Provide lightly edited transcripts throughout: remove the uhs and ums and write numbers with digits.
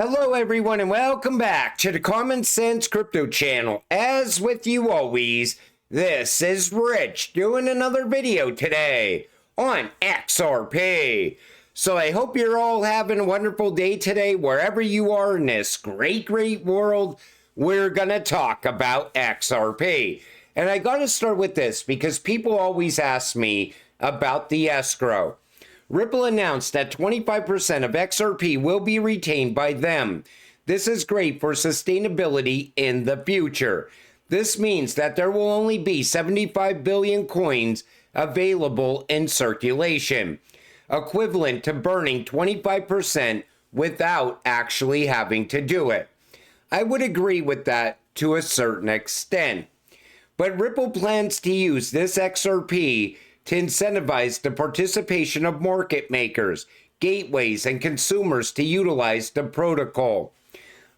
Hello everyone and welcome back to the Common Sense Crypto channel. As with you always, this is Rich doing another video today on XRP. So I hope you're all having a wonderful day today wherever you are in this great world. We're gonna talk about XRP. And I gotta start with this because people always ask me about the escrow. Ripple announced that 25% of XRP will be retained by them. This is great for sustainability in the future. This means that there will only be 75 billion coins available in circulation, equivalent to burning 25% without actually having to do it. I would agree with that to a certain extent. But Ripple plans to use this XRP to incentivize the participation of market makers, gateways, and consumers to utilize the protocol.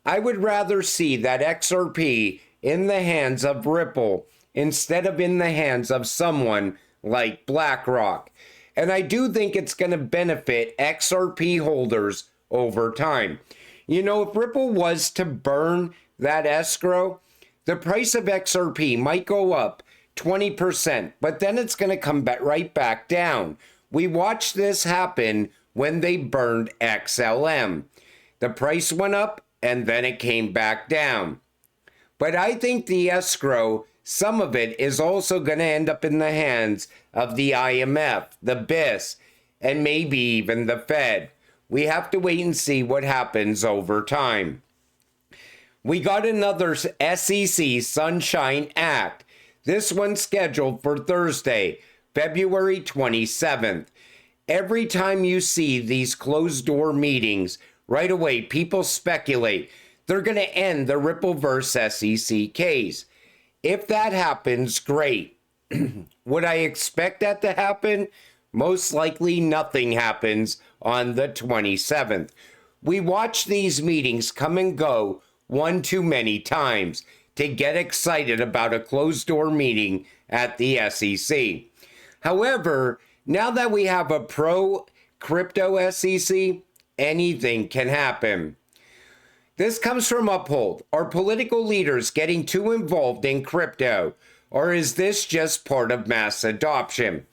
I would rather see that XRP in the hands of Ripple instead of in the hands of someone like BlackRock. And I do think it's going to benefit XRP holders over time. You know, if Ripple was to burn that escrow, the price of XRP might go up 20%, but then it's going to come right back down. We watched this happen when they burned XLM. The price went up and then it came back down. But I think the escrow, some of it is also going to end up in the hands of the IMF, the BIS, and maybe even the Fed. We have to wait and see what happens over time. We got another SEC Sunshine Act. This one's scheduled for Thursday, February 27th. Every time you see these closed-door meetings, right away people speculate they're going to end the Rippleverse SEC case. If that happens, great. Would I expect that to happen? Most likely nothing happens on the 27th. We watch these meetings come and go one too many times to get excited about a closed-door meeting at the SEC. However, now that we have a pro-crypto SEC, anything can happen. This comes from Uphold. Are political leaders getting too involved in crypto, or is this just part of mass adoption?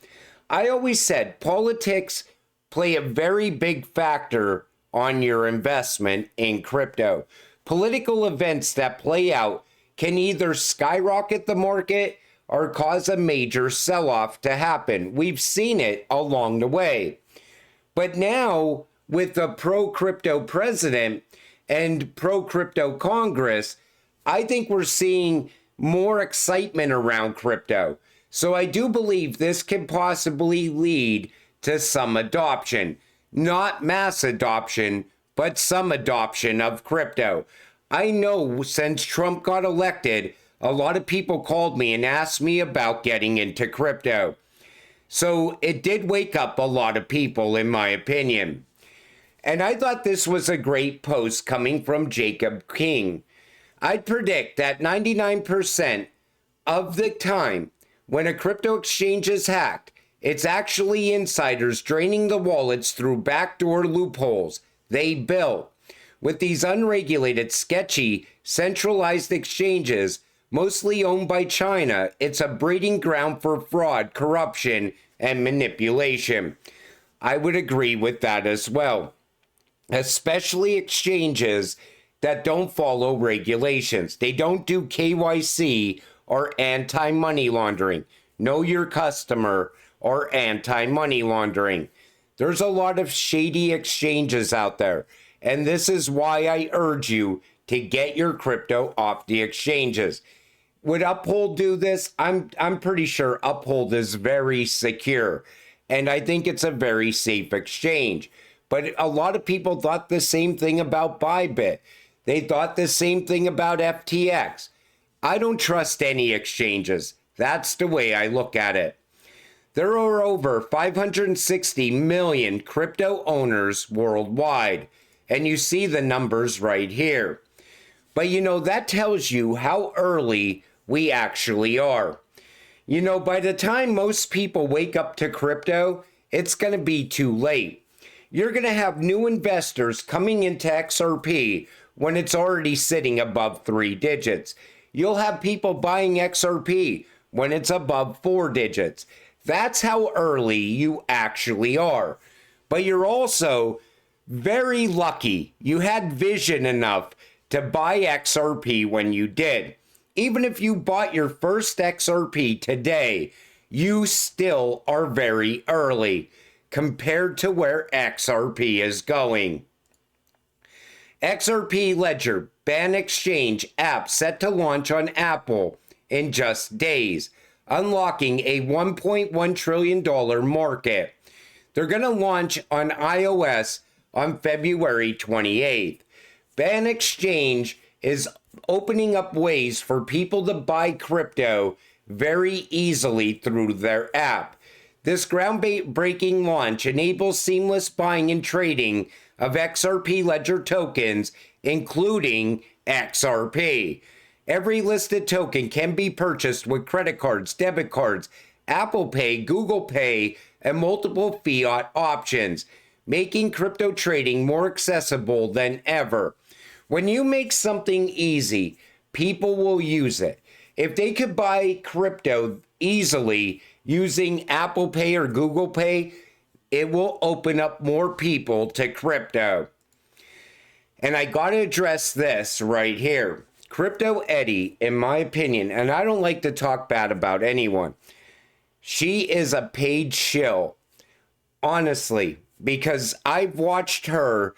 I always said politics play a very big factor on your investment in crypto. Political events that play out can either skyrocket the market or cause a major sell-off to happen. We've seen it along the way. But now, with the pro-crypto president and pro-crypto Congress, I think we're seeing more excitement around crypto. So I do believe this can possibly lead to some adoption. Not mass adoption, but some adoption of crypto. I know since Trump got elected, a lot of people called me and asked me about getting into crypto. So it did wake up a lot of people, in my opinion. And I thought this was a great post coming from Jacob King. I'd predict that 99% of the time when a crypto exchange is hacked, it's actually insiders draining the wallets through backdoor loopholes they built. With these unregulated, sketchy, centralized exchanges, mostly owned by China, it's a breeding ground for fraud, corruption, and manipulation. I would agree with that as well. Especially exchanges that don't follow regulations. They don't do KYC or anti-money laundering. Know your customer or anti-money laundering. There's a lot of shady exchanges out there. And this is why I urge you to get your crypto off the exchanges. Would Uphold do this? I'm pretty sure Uphold is very secure. And I think it's a very safe exchange. But a lot of people thought the same thing about Bybit. They thought the same thing about FTX. I don't trust any exchanges. That's the way I look at it. There are over 560 million crypto owners worldwide. And you see the numbers right here. But you know, that tells you how early we actually are. You know, by the time most people wake up to crypto, it's going to be too late. you're going to have new investors coming into XRP when it's already sitting above 3 digits. You'll have people buying XRP when it's above 4 digits. That's how early you actually are. But you're also very lucky you had vision enough to buy XRP when you did. Even if you bought your first XRP today, you still are very early compared to where XRP is going. XRP Ledger Ban Exchange app set to launch on Apple in just days, unlocking a $1.1 trillion market. They're going to launch on iOS on February 28th. Ban Exchange is opening up ways for people to buy crypto very easily through their app. This groundbreaking launch enables seamless buying and trading of XRP Ledger tokens, including XRP. Every listed token can be purchased with credit cards, debit cards, Apple Pay, Google Pay, and multiple fiat options, making crypto trading more accessible than ever. When you make something easy, people will use it. If they could buy crypto easily using Apple Pay or Google Pay, it will open up more people to crypto. And I got to address this right here. Crypto Eddie, in my opinion, and I don't like to talk bad about anyone, she is a paid shill, honestly, because I've watched her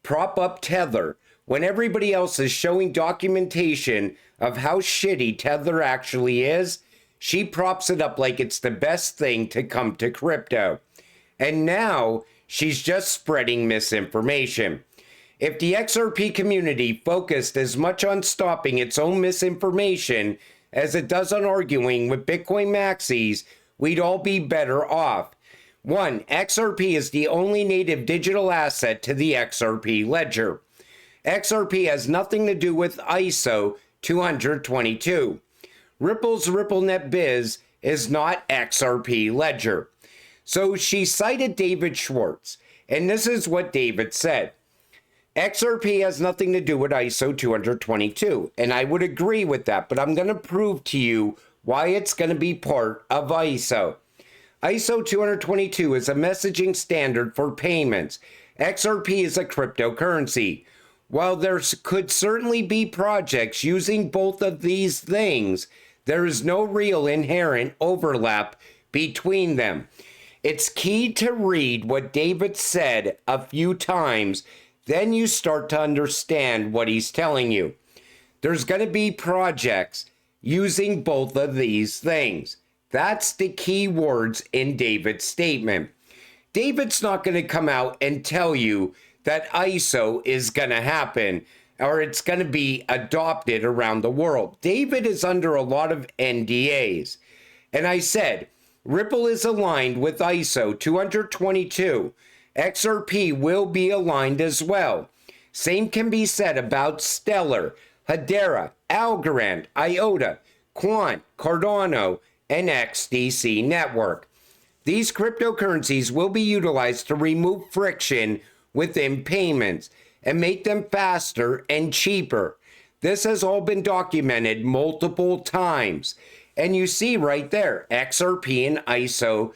prop up Tether when everybody else is showing documentation of how shitty Tether actually is. She props it up like it's the best thing to come to crypto. And now she's just spreading misinformation. If the XRP community focused as much on stopping its own misinformation as it does on arguing with Bitcoin maxis, we'd all be better off. 1. XRP is the only native digital asset to the XRP Ledger. XRP has nothing to do with ISO 222. Ripple's RippleNet Biz is not XRP Ledger. So she cited David Schwartz, and this is what David said. XRP has nothing to do with ISO 222, and I would agree with that, but I'm going to prove to you why it's going to be part of ISO. ISO 222 is a messaging standard for payments. XRP is a cryptocurrency. While there could certainly be projects using both of these things, there is no real inherent overlap between them. It's key to read what David said a few times, then you start to understand what he's telling you. There's going to be projects using both of these things. That's the key words in David's statement. David's not going to come out and tell you that ISO is going to happen or it's going to be adopted around the world. David is under a lot of NDAs. And I said, Ripple is aligned with ISO 222. XRP will be aligned as well. Same can be said about Stellar, Hedera, Algorand, IOTA, Quant, Cardano, and XDC Network. These cryptocurrencies will be utilized to remove friction within payments and make them faster and cheaper. This has all been documented multiple times. And you see right there, XRP and ISO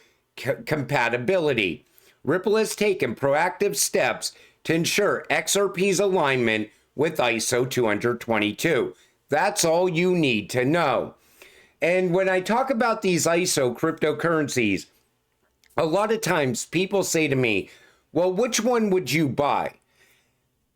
compatibility. Ripple has taken proactive steps to ensure XRP's alignment with ISO 222. That's all you need to know. And when I talk about these ISO cryptocurrencies, a lot of times people say to me, well, which one would you buy?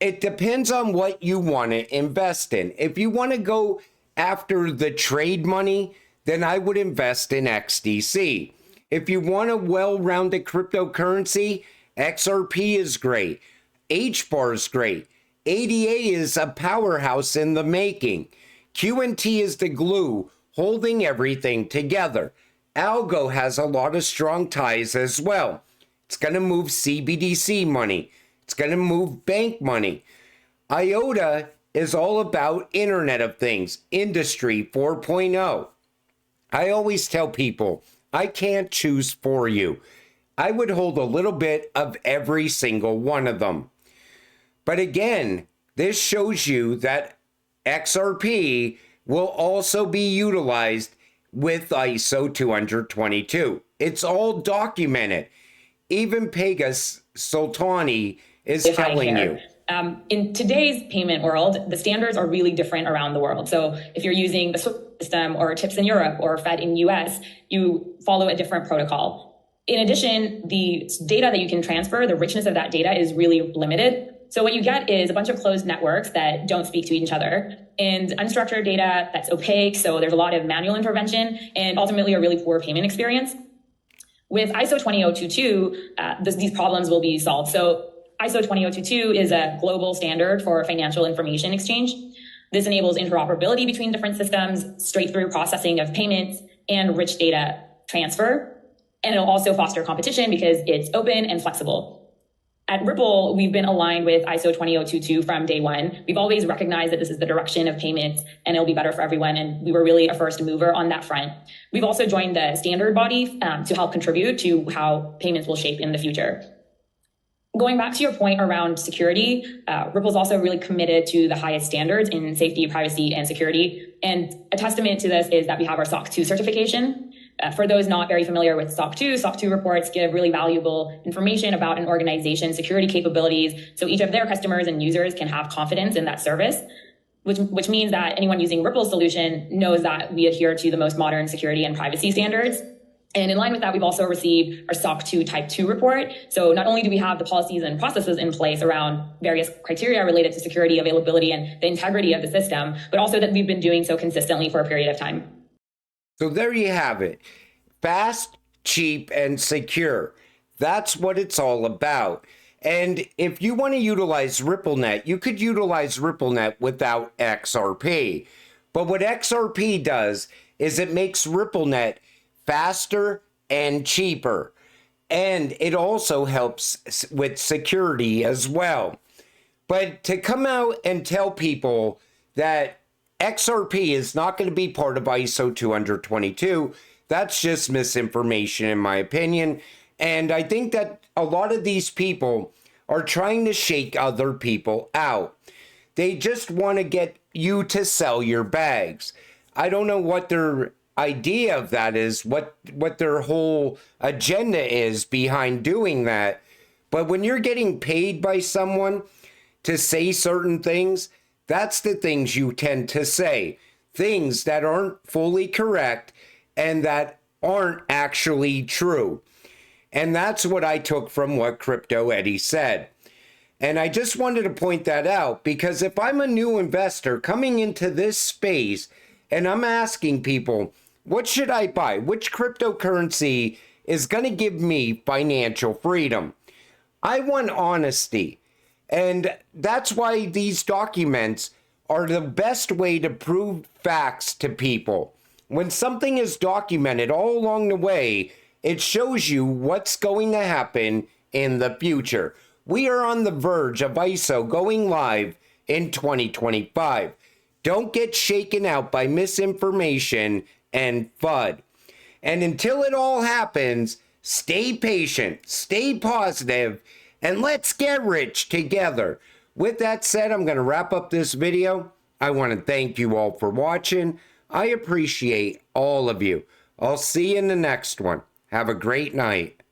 It depends on what you want to invest in. If you want to go after the trade money, then I would invest in XDC. If you want a well-rounded cryptocurrency, XRP is great. HBAR is great. ADA is a powerhouse in the making. QNT is the glue holding everything together. Algo has a lot of strong ties as well. It's going to move CBDC money. It's going to move bank money. IOTA is all about Internet of Things, Industry 4.0. I always tell people, I can't choose for you. I would hold a little bit of every single one of them. But again, this shows you that XRP will also be utilized with ISO 222. It's all documented. Even Pegas Sultani is telling you. In today's payment world, the standards are really different around the world. So if you're using the SWIFT system or TIPS in Europe or Fed in US, you follow a different protocol. In addition, the data that you can transfer, the richness of that data is really limited. So what you get is a bunch of closed networks that don't speak to each other and unstructured data that's opaque. So there's a lot of manual intervention and ultimately a really poor payment experience. With ISO 20022, these problems will be solved. So ISO 20022 is a global standard for financial information exchange. This enables interoperability between different systems, straight through processing of payments, and rich data transfer. And it'll also foster competition because it's open and flexible. At Ripple, we've been aligned with ISO 20022 from day one. We've always recognized that this is the direction of payments and it'll be better for everyone. And we were really a first mover on that front. We've also joined the standard body to help contribute to how payments will shape in the future. Going back to your point around security, Ripple's also really committed to the highest standards in safety, privacy, and security. And a testament to this is that we have our SOC 2 certification. For those not very familiar with SOC 2 reports give really valuable information about an organization's security capabilities. So each of their customers and users can have confidence in that service, which means that anyone using Ripple's solution knows that we adhere to the most modern security and privacy standards. And in line with that, we've also received our SOC 2 Type 2 report. So not only do we have the policies and processes in place around various criteria related to security, availability, and the integrity of the system, but also that we've been doing so consistently for a period of time. So there you have it. Fast, cheap, and secure. That's what it's all about. And if you want to utilize RippleNet, you could utilize RippleNet without XRP. But what XRP does is it makes RippleNet faster and cheaper. And it also helps with security as well. But to come out and tell people that XRP is not going to be part of ISO 222, that's just misinformation in my opinion. And I think that a lot of these people are trying to shake other people out. They just want to get you to sell your bags. I don't know what their idea of that is, what their whole agenda is behind doing that. But when you're getting paid by someone to say certain things, that's the things you tend to say. Things that aren't fully correct and that aren't actually true. And that's what I took from what Crypto Eddie said. And I just wanted to point that out because if I'm a new investor coming into this space and I'm asking people, what should I buy? Which cryptocurrency is going to give me financial freedom? I want honesty. And that's why these documents are the best way to prove facts to people. When something is documented all along the way, it shows you what's going to happen in the future. We are on the verge of ISO going live in 2025. Don't get shaken out by misinformation and FUD. And until it all happens, stay patient, stay positive, and let's get rich together. With that said, I'm going to wrap up this video. I want to thank you all for watching. I appreciate all of you. I'll see you in the next one. Have a great night.